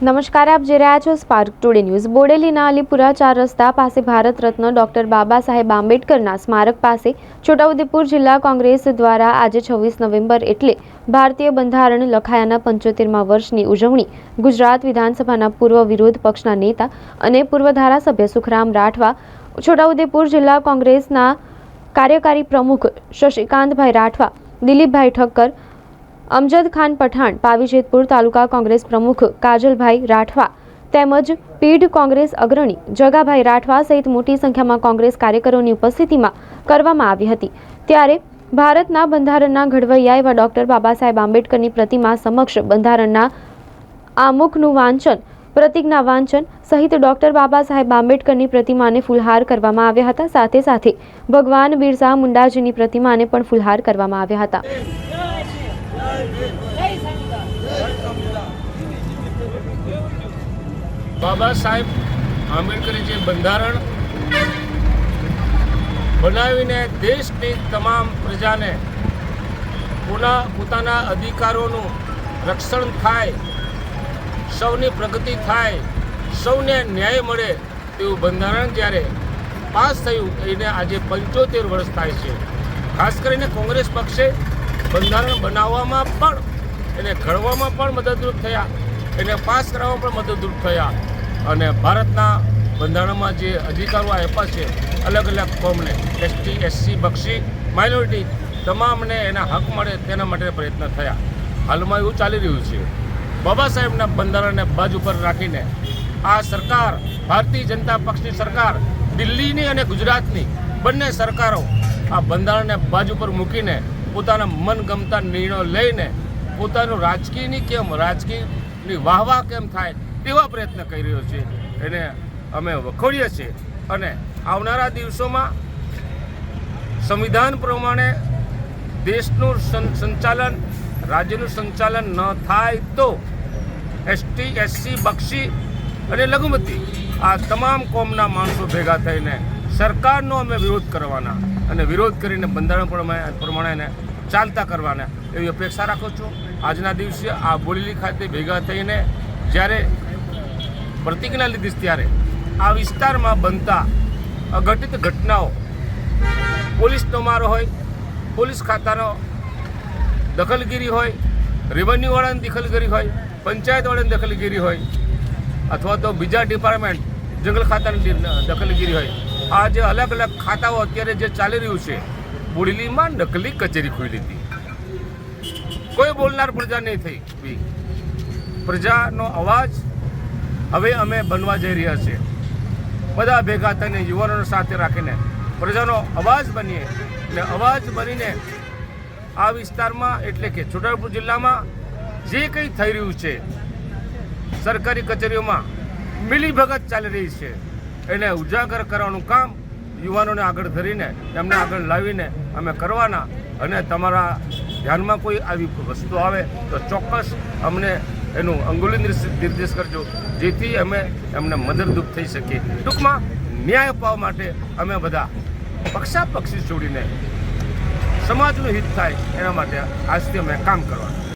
નમસ્કાર, આપ જોઈ રહ્યા છો સ્પાર્ક ટુડે ન્યૂઝ। બોડેલીના અલીપુરા 4 રસ્તા પાસે ભારત રત્ન ડોક્ટર બાબા સાહેબ આંબેડકરના સ્મારક પાસે છોટાઉદેપુર જિલ્લા કોંગ્રેસ દ્વારા આજે 26 નવેમ્બર એટલે ભારતીય બંધારણ લખાયાના 75મા વર્ષની ઉજવણી ગુજરાત વિધાનસભાના પૂર્વ વિરોધ પક્ષના નેતા અને પૂર્વ ધારાસભ્ય સુખરામ રાઠવા, છોટાઉદેપુર જિલ્લા કોંગ્રેસના કાર્યકારી પ્રમુખ શશિકાંતભાઈ રાઠવા, દિલીપભાઈ ઠક્કર, અમજદ ખાન પઠાણ, પાવીજેતપુર તાલુકા કોંગ્રેસ પ્રમુખ કાજલભાઈ રાઠવા તેમજ પીઢ કોંગ્રેસ અગ્રણી જગાભાઈ રાઠવા સહિત મોટી સંખ્યામાં કોંગ્રેસ કાર્યકરોની ઉપસ્થિતિમાં કરવામાં આવી હતી। ત્યારે ભારતના બંધારણના ઘડવૈયા એવા ડોક્ટર બાબા સાહેબ આંબેડકરની પ્રતિમા સમક્ષ બંધારણના આમુખનું વાંચન, પ્રતિજ્ઞા વાંચન સહિત ડોક્ટર બાબા સાહેબ આંબેડકરની પ્રતિમાને ફૂલહાર કરવામાં આવ્યા હતા। સાથે સાથે ભગવાન બિરસા મુંડાજીની પ્રતિમાને પણ ફૂલહાર કરવામાં આવ્યા હતા। બાબા સાહેબ આંબેડકરે જે બંધારણ બનાવીને દેશની તમામ પ્રજાને પોતાના અધિકારોનું રક્ષણ થાય, સૌની પ્રગતિ થાય, સૌને ન્યાય મળે તેવું બંધારણ જ્યારે પાસ થયું એને આજે 75 વર્ષ થાય છે। ખાસ કરીને કોંગ્રેસ પક્ષે બંધારણ બનાવવામાં પણ, એને ઘડવામાં પણ મદદરૂપ થયા, એને પાસ કરવામાં પણ મદદરૂપ થયા અને ભારતના બંધારણમાં જે અધિકારો આપ્યા છે અલગ અલગ કોમને, એસટી, એસસી, બક્ષી, માઇનોરિટી તમામને એના હક મળે તેના માટે પ્રયત્ન થયા। હાલમાં એવું ચાલી રહ્યું છે, બાબા સાહેબના બંધારણને બાજુ પર રાખીને આ સરકાર, ભારતીય જનતા પક્ષની સરકાર, દિલ્હીની અને ગુજરાતની બંને સરકારો આ બંધારણને બાજુ પર મૂકીને પોતાના મનગમતા નિર્ણયો લઈને પોતાનું રાજકીયની વાહવાહ કેમ થાય તેવા પ્રયત્ન કરી રહ્યો છે, એને અમે વખોડીએ છીએ અને આવનારા દિવસોમાં સંવિધાન પ્રમાણે દેશનું સંચાલન, રાજ્યનું સંચાલન ન થાય તો એસટી, એસસી, બક્ષી અને લઘુમતી આ તમામ કોમના માણસો ભેગા થઈને સરકારનો અમે વિરોધ કરવાના અને વિરોધ કરીને બંધારણ પ્રમાણે ચાલતા કરવાના એવી અપેક્ષા રાખું છું। આજના દિવસે આ બોડેલી ખાતે ભેગા થઈને જ્યારે પ્રતિજ્ઞા લીધી ત્યારે આ વિસ્તારમાં બનતા અઘટિત ઘટનાઓ, પોલીસનો મારો હોય, પોલીસ ખાતાનો દખલગીરી હોય, રેવન્યુવાળાની દખલગીરી હોય, પંચાયતવાળાની દખલગીરી હોય અથવા તો બીજા ડિપાર્ટમેન્ટ જંગલ ખાતાની દખલગીરી હોય, આ જે અલગ અલગ ખાતાઓ અત્યારે જે ચાલી રહ્યું છે, બોડેલીમાં નકલી કચેરી ખોલી હતી, કોઈ બોલનાર પ્રજા નહીં થઈ। પ્રજાનો અવાજ હવે અમે બનવા જઈ રહ્યા છીએ, બધા ભેગા થઈને યુવાનોને સાથે રાખીને પ્રજાનો અવાજ બનીએ અને અવાજ બનીને આ વિસ્તારમાં એટલે કે છોટાઉદેપુર જિલ્લામાં જે કંઈ થઈ રહ્યું છે, સરકારી કચેરીઓમાં મિલીભગત ચાલી રહી છે, એને ઉજાગર કરવાનું કામ યુવાનોને આગળ ધરીને એમને આગળ લાવીને અમે કરવાના અને તમારા ધ્યાનમાં કોઈ આવી વસ્તુ આવે તો ચોક્કસ અમને એનું અંગુલી નિર્દેશ કરજો, જેથી અમે એમને મદદરૂપ થઈ શકીએ। ટૂંકમાં ન્યાય અપાવવા માટે અમે બધા પક્ષાપક્ષી છોડીને સમાજનું હિત થાય એના માટે આજથી અમે કામ કરવાનું।